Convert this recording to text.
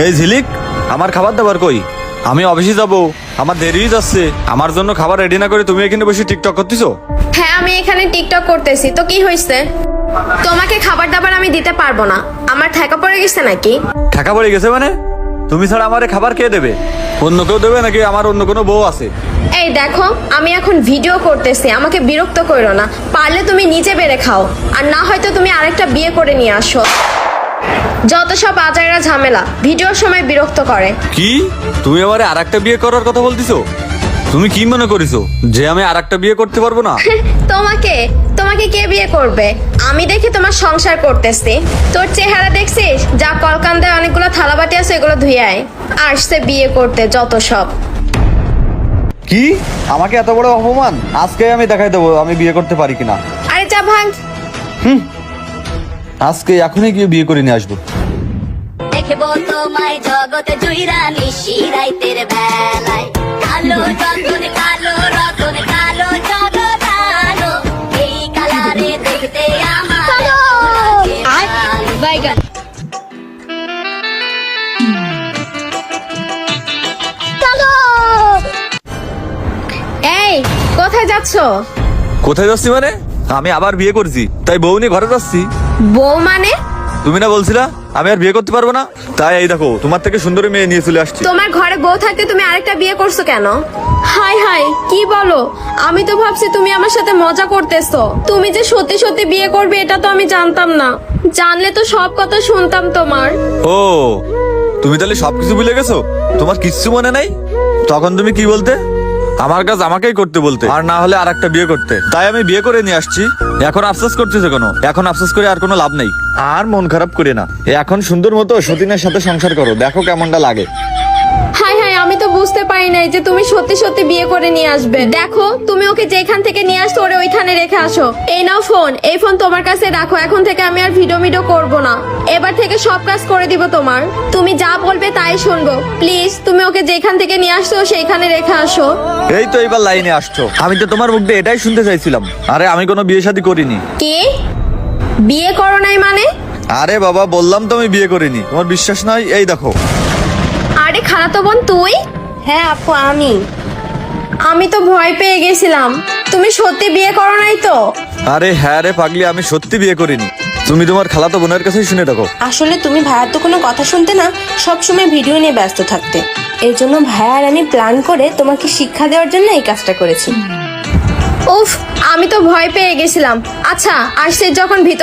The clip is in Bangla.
এই ঝিলিক, আমার খাবার দাবার কই? আমি অফিসে যাব, আমার দেরি হয়ে যাচ্ছে। আমার জন্য খাবার রেডি না করে তুমি এখানে বসে টিকটক করতেছো? হ্যাঁ, আমি এখানে টিকটক করতেছি, তো কি হয়েছে? তোমাকে খাবার দাবার আমি দিতে পারবো না। আমার ঠেকা পড়ে গেছে নাকি? ঠেকা পড়ে গেছে মানে? তুমি ছাড়া আমারে খাবার কে দেবে? অন্য কেউ দেবে নাকি আমার অন্য কোনো বউ আছে? এই দেখো, আমি এখন ভিডিও করতেছি, আমাকে বিরক্ত করো না। পারলে তুমি নিজে বেড়ে খাও, আর না হয়তো তুমি আরেকটা বিয়ে করে নিয়ে আসো। যত সব আজাইরা ঝামেলা ভিডিওর সময় বিরক্ত করে। কি? তুমি আমারে আরেকটা বিয়ে করার কথা বলতিছো? তুমি কি মনে করিছো যে আমি আরেকটা বিয়ে করতে পারবো না? তোমাকে তোমাকে কে বিয়ে করবে? আমি দেখি তোমার সংসার করতেছি। তোর চেহারা দেখছিস? যা কলকান্দায় অনেকগুলো থালাবাটি আছে, এগুলো ধুয়ে আয়। আসছে বিয়ে করতে যত সব। কি? আমাকে এত বড় অপমান? আজকে আমি দেখাই দেবো আমি বিয়ে করতে পারি কিনা। আরে যা ভাঙ। আজকে এখনই গিয়ে বিয়ে করে নিয়ে আসবো। দেখবো তোমায় জগতে জুইরা নিশি রাইতের বেলায়, কালো চন্দন কালো রতন কালো জগদানো, এই কালারে দেখতে আমার বাইগান। এই, কোথায় যাচ্ছ? কোথায় যাচ্ছি মানে? আমি আবার বিয়ে করছি, তাই বউ নিয়ে ঘরে যাচ্ছি। বউ মানে? তুমি না বলছিলা আমি আর বিয়ে করতে পারবো না? তাই এই দেখো, তোমার থেকে সুন্দরী মেয়ে নিয়ে চলে আসছি। তোমার ঘরে বউ থাকতে তুমি আরেকটা বিয়ে করছো কেন? হাই হাই, কি বলো? আমি তো ভাবছি তুমি আমার সাথে মজা করতেছো। তুমি যে সত্যি সত্যি বিয়ে করবে এটা তো আমি জানতাম না। জানলে তো সব কথা শুনতাম তোমার। ও, তুমি তাহলে সবকিছু ভুলে গেছো? তোমার কিচ্ছু মনে নাই? তখন তুমি কি বলতে? আমার কাজ আমাকেই করতে বলতে, আর না হলে আরেকটা বিয়ে করতে। তাই আমি বিয়ে করে নিয়ে আসছি। এখন আফসোস করতেছে কেন? এখন আফসোস করে আর কোনো লাভ নেই। আর মন খারাপ করে না, এখন সুন্দর মতো সতীনের সাথে সংসার করো, দেখো কেমনটা লাগে। হাই হাই, আমি তো বুঝতে পারি নাই যে তুমি সত্যি সত্যি বিয়ে করে নিয়ে আসবে। দেখো, তুমি ওকে যেখান থেকে নিয়ে আসছো ওরে ওইখানে রেখে আসো। এই নাও ফোন, এই ফোন তোমার কাছে রাখো। এখন থেকে আমি আর ভিডিও করবো না। এবার থেকে সব কাজ করে দিব তোমার। তুমি যা বলবে তাই শুনবো। প্লিজ, তুমি ওকে যেখান থেকে নিয়ে আসছো সেইখানে রেখে আসো। এই তো এবার লাইনে আসছো। আমি তো তোমার মুখ দিয়ে এটাই শুনতে চাইছিলাম। আরে আমি কোনো বিয়ে শাদী করিনি। কি? বিয়ে করো নাই মানে? আরে বাবা, বললাম তো আমি বিয়ে করিনি। তোমার বিশ্বাস নয়? এই দেখো। আরে খালাতো বোন তুই? হ্যাঁ আপু, আমি তো ভয় পেয়ে গেছিলাম। তুমি সত্যি বিয়ে করো নাই তো? আরে হ্যাঁ রে পাগলি, আমি সত্যি বিয়ে করিনি। তুমি তোমার খালাতো বোনের কাছেই শুনে রাখো। আসলে তুমি ভাইয়ার তো কোনো কথা শুনতে না, সবসময় ভিডিও নিয়ে ব্যস্ত থাকতে। এর জন্য ভাইয়া আর আমি প্ল্যান করে তোমাকে শিক্ষা দেওয়ার জন্য এই কাজটা করেছি। উফ, আমি তো ভয় পেয়ে গেছিলাম। আচ্ছা, আসছে যখন ভিতর